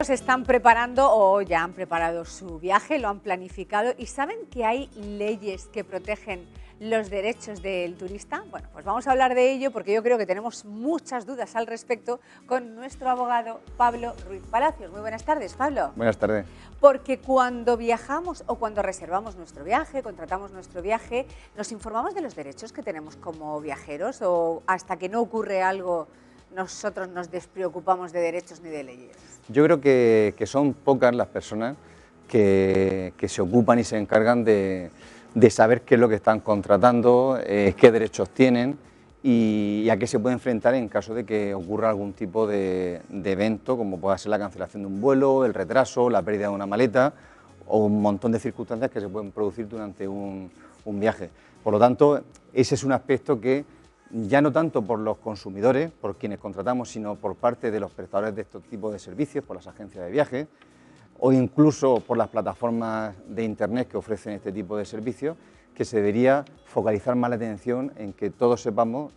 Se están preparando o ya han preparado su viaje, lo han planificado y saben que hay leyes que protegen los derechos del turista. Bueno, pues vamos a hablar de ello porque yo creo que tenemos muchas dudas al respecto con nuestro abogado Pablo Ruiz Palacios. Muy buenas tardes, Pablo. Buenas tardes. Porque cuando viajamos o cuando reservamos nuestro viaje, contratamos nuestro viaje, nos informamos de los derechos que tenemos como viajeros o hasta que no ocurre algo nosotros nos despreocupamos de derechos ni de leyes. Yo creo que son pocas las personas que se ocupan y se encargan de saber qué es lo que están contratando, qué derechos tienen y a qué se puede enfrentar en caso de que ocurra algún tipo de evento, como pueda ser la cancelación de un vuelo, el retraso, la pérdida de una maleta o un montón de circunstancias que se pueden producir durante un viaje. Por lo tanto, ese es un aspecto que ya no tanto por los consumidores, por quienes contratamos, sino por parte de los prestadores de estos tipos de servicios, por las agencias de viajes o incluso por las plataformas de Internet que ofrecen este tipo de servicios, que se debería focalizar más la atención en que todos sepamos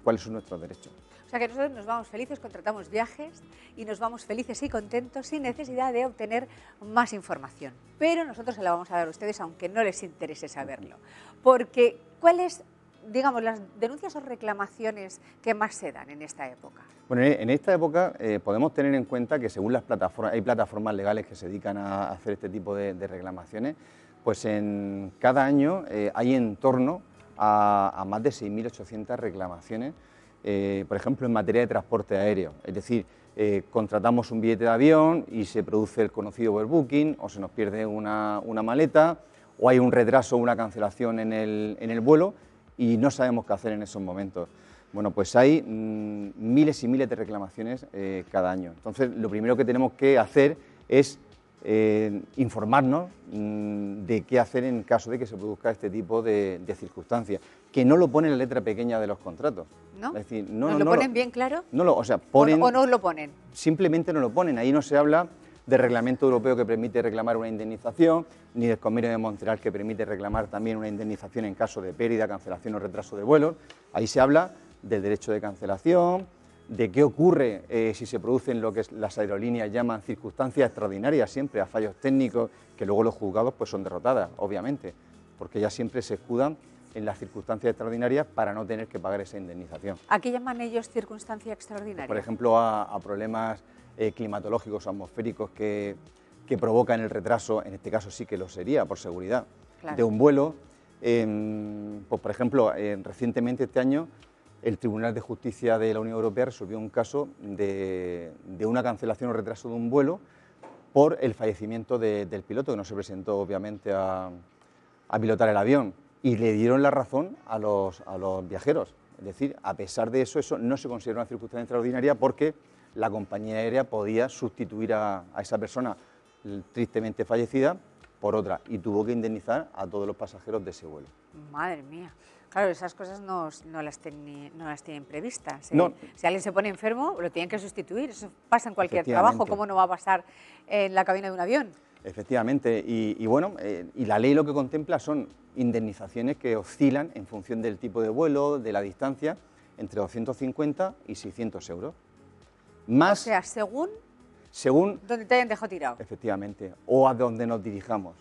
cuáles son nuestros derechos. O sea que nosotros nos vamos felices, contratamos viajes y nos vamos felices y contentos sin necesidad de obtener más información. Pero nosotros se la vamos a dar a ustedes aunque no les interese saberlo. Porque, ¿cuáles, digamos, las denuncias o reclamaciones que más se dan en esta época? Bueno, en esta época podemos tener en cuenta que según las plataformas, hay plataformas legales que se dedican a hacer este tipo de reclamaciones, pues en cada año hay en torno a más de 6.800 reclamaciones, por ejemplo, en materia de transporte aéreo. Es decir, contratamos un billete de avión y se produce el conocido overbooking, o se nos pierde una maleta, o hay un retraso o una cancelación en el vuelo, y no sabemos qué hacer en esos momentos. Bueno, pues hay miles y miles de reclamaciones cada año. Entonces, lo primero que tenemos que hacer es informarnos de qué hacer en caso de que se produzca este tipo de circunstancias, que no lo pone en la letra pequeña de los contratos. ¿No? Es decir, ¿Nos lo ponen bien claro? O sea, ponen, ¿O no lo ponen? Simplemente no lo ponen. Ahí no se habla del reglamento europeo que permite reclamar una indemnización, ni del convenio de Montreal que permite reclamar también una indemnización en caso de pérdida, cancelación o retraso de vuelos. Ahí se habla del derecho de cancelación, de qué ocurre si se producen lo que las aerolíneas llaman circunstancias extraordinarias, siempre a fallos técnicos, que luego los juzgados pues son derrotadas, obviamente, porque ellas siempre se escudan en las circunstancias extraordinarias para no tener que pagar esa indemnización. ¿A qué llaman ellos circunstancia extraordinaria? Por ejemplo, a problemas climatológicos o atmosféricos que provocan el retraso, en este caso sí que lo sería, por seguridad, claro, de un vuelo. Pues, por ejemplo, recientemente este año el Tribunal de Justicia de la Unión Europea resolvió un caso de una cancelación o retraso de un vuelo por el fallecimiento del piloto, que no se presentó obviamente a pilotar el avión, y le dieron la razón a los viajeros. Es decir, a pesar de eso, eso no se considera una circunstancia extraordinaria porque la compañía aérea podía sustituir a esa persona tristemente fallecida por otra y tuvo que indemnizar a todos los pasajeros de ese vuelo. Madre mía. Claro, esas cosas no las tienen previstas. No. Si alguien se pone enfermo, lo tienen que sustituir. Eso pasa en cualquier trabajo. ¿Cómo no va a pasar en la cabina de un avión? Efectivamente. Y bueno, y la ley lo que contempla son indemnizaciones que oscilan en función del tipo de vuelo, de la distancia, entre 250 y 600 euros. Más, o sea, según donde te hayan dejado tirado. Efectivamente, o a donde nos dirijamos.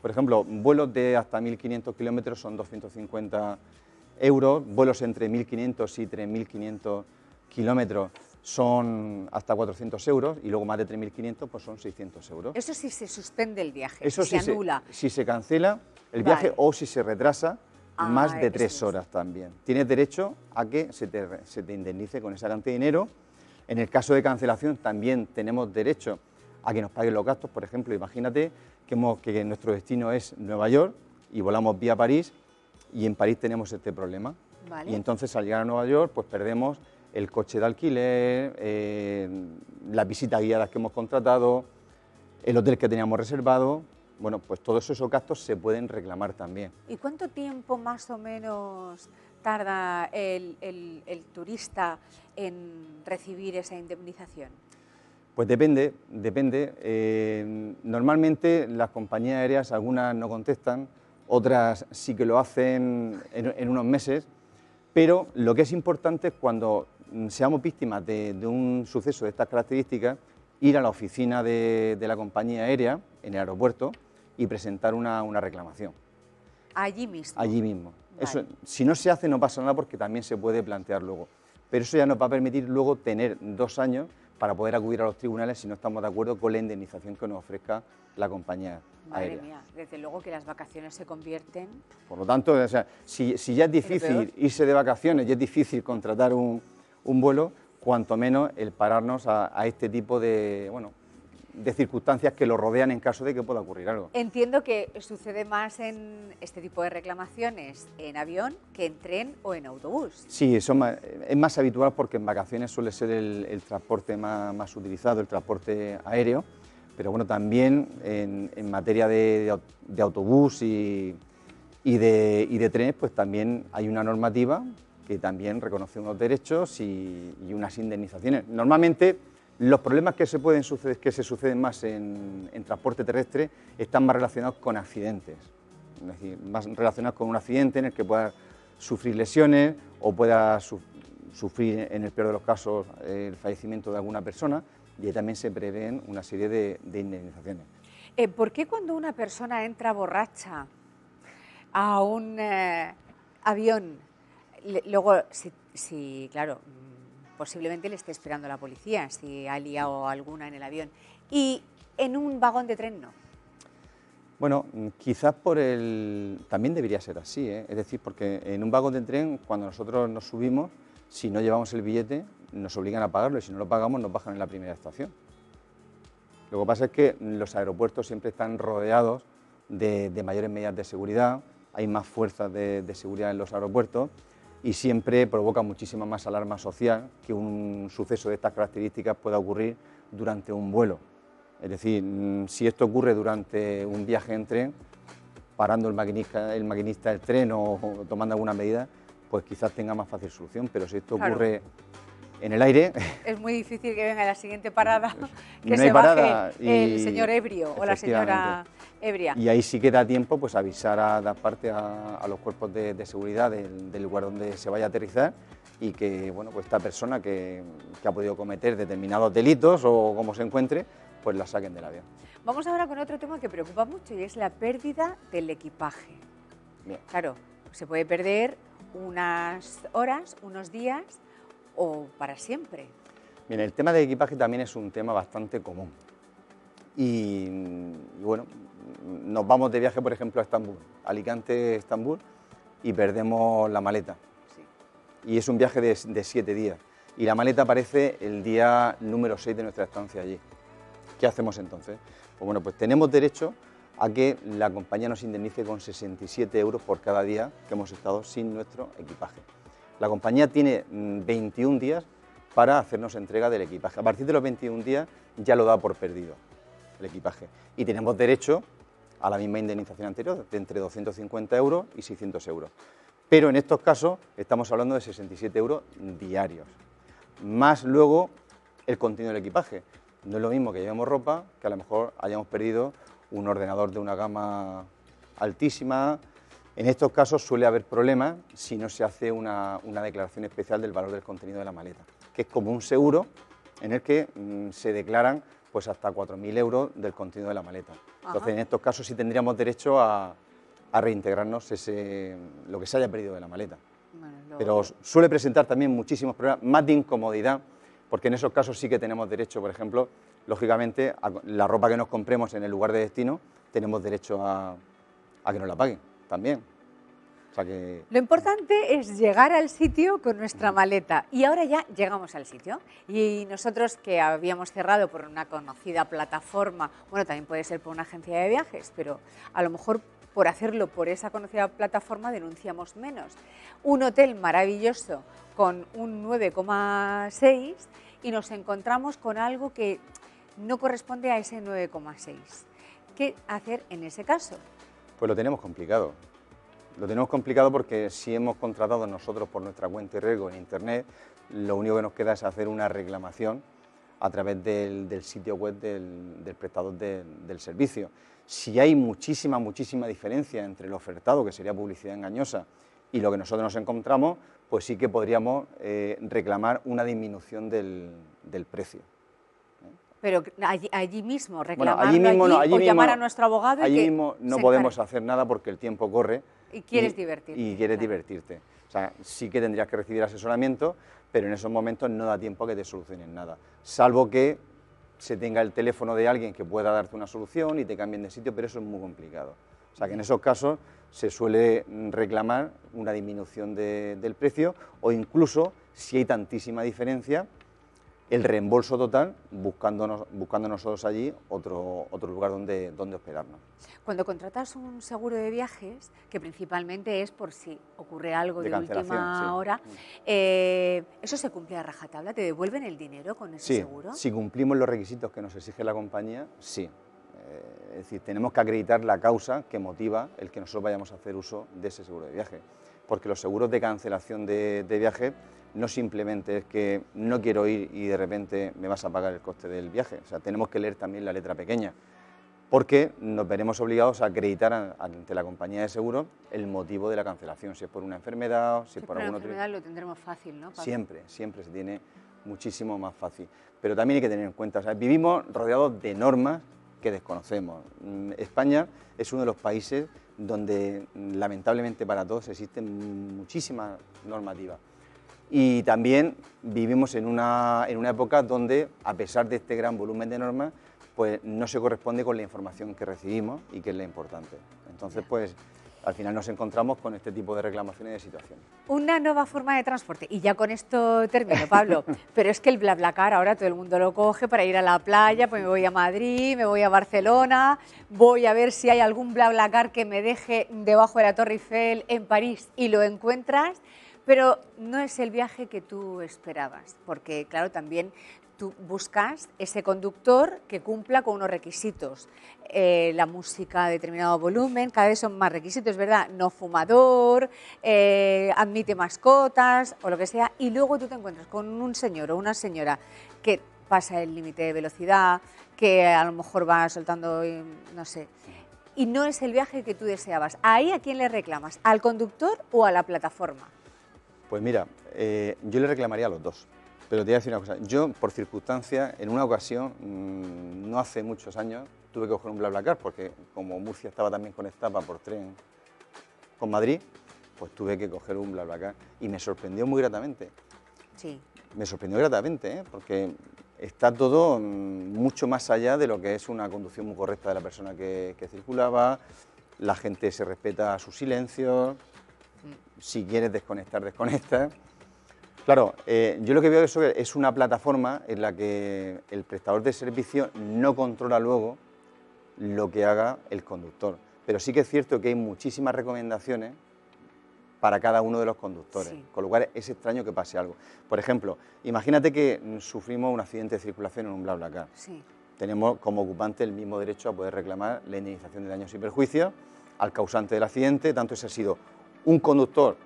Por ejemplo, vuelos de hasta 1.500 kilómetros son 250 euros, vuelos entre 1.500 y 3.500 kilómetros son hasta 400 euros y luego más de 3.500 pues son 600 euros. Eso sí se suspende el viaje, eso se sí anula. Si se cancela el viaje o si se retrasa más de 3 horas también. Tienes derecho a que se te indemnice con esa cantidad de dinero. En el caso de cancelación también tenemos derecho a que nos paguen los gastos. Por ejemplo, imagínate que nuestro destino es Nueva York y volamos vía París y en París tenemos este problema. Vale. Y entonces al llegar a Nueva York pues perdemos el coche de alquiler, las visitas guiadas que hemos contratado, el hotel que teníamos reservado. Bueno, pues todos esos gastos se pueden reclamar también. ¿Y cuánto tiempo más o menos tarda el turista en recibir esa indemnización? Pues depende. Normalmente las compañías aéreas, algunas no contestan, otras sí que lo hacen en unos meses, pero lo que es importante es cuando seamos víctimas de un suceso de estas características, ir a la oficina de la compañía aérea en el aeropuerto y presentar una reclamación. Allí mismo. Allí mismo. Vale. Eso, si no se hace no pasa nada porque también se puede plantear luego. Pero eso ya nos va a permitir luego tener 2 años para poder acudir a los tribunales si no estamos de acuerdo con la indemnización que nos ofrezca la compañía aérea. Madre mía, desde luego que las vacaciones se convierten... Por lo tanto, o sea, si ya es difícil irse de vacaciones y es difícil contratar un vuelo, cuanto menos el pararnos a este tipo de, bueno, de circunstancias que lo rodean en caso de que pueda ocurrir algo. Entiendo que sucede más en este tipo de reclamaciones en avión que en tren o en autobús. Sí, es más habitual porque en vacaciones suele ser el transporte más utilizado, el transporte aéreo, pero bueno, también en materia de autobús y de trenes, pues también hay una normativa que también reconoce unos derechos y unas indemnizaciones. Normalmente los problemas que se suceden más en transporte terrestre están más relacionados con accidentes, es decir, más relacionados con un accidente en el que pueda sufrir lesiones o pueda sufrir, en el peor de los casos, el fallecimiento de alguna persona, y ahí también se prevén una serie de indemnizaciones. ¿Por qué cuando una persona entra borracha a un avión, luego, si claro, posiblemente le esté esperando la policía si ha liado alguna en el avión, y en un vagón de tren no? Bueno, quizás también debería ser así, ¿eh? Es decir, porque en un vagón de tren, cuando nosotros nos subimos, si no llevamos el billete, nos obligan a pagarlo y si no lo pagamos nos bajan en la primera estación. Lo que pasa es que los aeropuertos siempre están rodeados de mayores medidas de seguridad, hay más fuerzas de seguridad en los aeropuertos y siempre provoca muchísima más alarma social que un suceso de estas características pueda ocurrir durante un vuelo. Es decir, si esto ocurre durante un viaje en tren, parando el maquinista del tren o tomando alguna medida, pues quizás tenga más fácil solución, pero si esto ocurre en el aire... Es muy difícil que venga a la siguiente parada, que no se hay parada baje el señor ebrio o la señora ebria. Y ahí sí que da tiempo pues, avisar a dar parte a los cuerpos de seguridad del lugar donde se vaya a aterrizar y que bueno, pues esta persona que ha podido cometer determinados delitos o como se encuentre, pues la saquen del avión. Vamos ahora con otro tema que preocupa mucho y es la pérdida del equipaje. Bien. Claro, se puede perder unas horas, unos días o para siempre. Bien, el tema del equipaje también es un tema bastante común. Y bueno, nos vamos de viaje, por ejemplo, a Estambul, Alicante-Estambul, y perdemos la maleta. Sí. Y es un viaje de 7 días. Y la maleta aparece el día número 6 de nuestra estancia allí. ¿Qué hacemos entonces? Pues bueno, pues tenemos derecho a que la compañía nos indemnice con 67 euros por cada día que hemos estado sin nuestro equipaje. La compañía tiene 21 días para hacernos entrega del equipaje. A partir de los 21 días ya lo da por perdido el equipaje. Y tenemos derecho a la misma indemnización anterior, de entre 250 euros y 600 euros. Pero en estos casos estamos hablando de 67 euros diarios, más luego el contenido del equipaje. No es lo mismo que llevemos ropa, que a lo mejor hayamos perdido un ordenador de una gama altísima. En estos casos suele haber problemas si no se hace una declaración especial del valor del contenido de la maleta, que es como un seguro en el que se declaran pues hasta 4.000 euros del contenido de la maleta. Entonces, en estos casos sí tendríamos derecho a reintegrarnos lo que se haya perdido de la maleta. Bueno, pero suele presentar también muchísimos problemas, más de incomodidad, porque en esos casos sí que tenemos derecho, por ejemplo, lógicamente, a la ropa que nos compremos en el lugar de destino, tenemos derecho a que nos la paguen también. O sea que... Lo importante es llegar al sitio con nuestra maleta y ahora ya llegamos al sitio y nosotros que habíamos cerrado por una conocida plataforma, bueno, también puede ser por una agencia de viajes, pero a lo mejor por hacerlo por esa conocida plataforma denunciamos menos. Un hotel maravilloso con un 9,6 y nos encontramos con algo que no corresponde a ese 9,6. ¿Qué hacer en ese caso? Pues lo tenemos complicado. Lo tenemos complicado porque si hemos contratado nosotros por nuestra cuenta y riesgo en Internet, lo único que nos queda es hacer una reclamación a través del sitio web del prestador del servicio. Si hay muchísima diferencia entre el ofertado, que sería publicidad engañosa, y lo que nosotros nos encontramos, pues sí que podríamos reclamar una disminución del precio. Pero allí mismo, Bueno, reclamarlo allí mismo no, o llamar a nuestro abogado y allí que mismo no se podemos encargue. hacer nada porque el tiempo corre. Y quieres divertirte. Y quieres claro. divertirte. O sea, sí que tendrías que recibir asesoramiento, pero en esos momentos no da tiempo a que te solucionen nada. Salvo que se tenga el teléfono de alguien que pueda darte una solución y te cambien de sitio, pero eso es muy complicado. O sea, que en esos casos se suele reclamar una disminución del precio o incluso, si hay tantísima diferencia, el reembolso total buscando nosotros allí otro lugar donde hospedarnos. Cuando contratas un seguro de viajes, que principalmente es por si ocurre algo de última sí. hora, ¿eso se cumple a rajatabla? ¿Te devuelven el dinero con ese seguro? Si cumplimos los requisitos que nos exige la compañía, sí. Es decir, tenemos que acreditar la causa que motiva el que nosotros vayamos a hacer uso de ese seguro de viaje, porque los seguros de cancelación de viaje no simplemente es que no quiero ir y de repente me vas a pagar el coste del viaje, o sea, tenemos que leer también la letra pequeña, porque nos veremos obligados a acreditar ante la compañía de seguros el motivo de la cancelación, si es por una enfermedad, si es por algún otro. Si es por una enfermedad lo tendremos fácil, ¿no, Pablo? Siempre se tiene muchísimo más fácil, pero también hay que tener en cuenta, o sea, vivimos rodeados de normas que desconocemos. España es uno de los países donde lamentablemente para todos existen muchísimas normativas. Y también vivimos en una época donde, a pesar de este gran volumen de normas, pues no se corresponde con la información que recibimos y que es la importante. Entonces, pues al final nos encontramos con este tipo de reclamaciones y de situaciones. Una nueva forma de transporte, y ya con esto termino, Pablo, pero es que el BlaBlaCar ahora todo el mundo lo coge para ir a la playa, pues me voy a Madrid, me voy a Barcelona, voy a ver si hay algún BlaBlaCar que me deje debajo de la Torre Eiffel en París y lo encuentras, pero no es el viaje que tú esperabas, porque claro, también tú buscas ese conductor que cumpla con unos requisitos, la música a determinado volumen, cada vez son más requisitos, ¿verdad? No fumador, admite mascotas o lo que sea, y luego tú te encuentras con un señor o una señora que pasa el límite de velocidad, que a lo mejor va soltando, no sé, y no es el viaje que tú deseabas. ¿Ahí a quién le reclamas? ¿Al conductor o a la plataforma? Pues mira, yo le reclamaría a los dos. Pero te voy a decir una cosa, yo por circunstancia, en una ocasión, no hace muchos años, tuve que coger un BlaBlaCar porque como Murcia estaba también conectada por tren con Madrid, pues tuve que coger un BlaBlaCar y me sorprendió muy gratamente. Sí. Me sorprendió gratamente, porque está todo mucho más allá de lo que es una conducción muy correcta de la persona que circulaba, la gente se respeta sus silencios, si quieres desconectar, desconecta. Claro, yo lo que veo es una plataforma en la que el prestador de servicio no controla luego lo que haga el conductor, pero sí que es cierto que hay muchísimas recomendaciones para cada uno de los conductores, sí. Con lo cual es extraño que pase algo. Por ejemplo, imagínate que sufrimos un accidente de circulación en un BlaBlaCar. Sí. Tenemos como ocupante el mismo derecho a poder reclamar la indemnización de daños y perjuicios al causante del accidente, tanto ese ha sido un conductor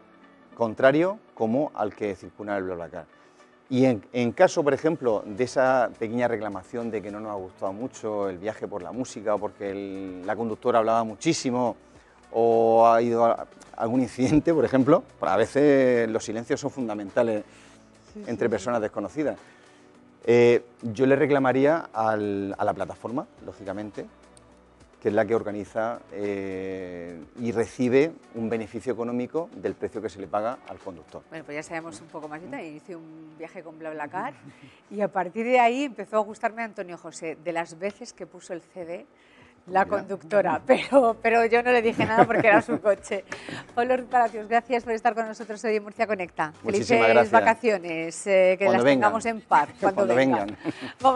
contrario como al que circula el BlaBlaCar. Y en caso, por ejemplo, de esa pequeña reclamación de que no nos ha gustado mucho el viaje por la música o porque la conductora hablaba muchísimo o ha ido a algún incidente, por ejemplo, pues a veces los silencios son fundamentales entre personas desconocidas. Yo le reclamaría a la plataforma, lógicamente, que es la que organiza y recibe un beneficio económico del precio que se le paga al conductor. Bueno, pues ya sabemos un poco más. Yo también hice un viaje con BlaBlaCar y a partir de ahí empezó a gustarme Antonio José, de las veces que puso el CD la conductora, pero yo no le dije nada porque era su coche. Pablo Ruiz Palacios, gracias por estar con nosotros hoy en Murcia Conecta. Muchísimas Felices gracias. vacaciones, que las tengamos en paz cuando vengan.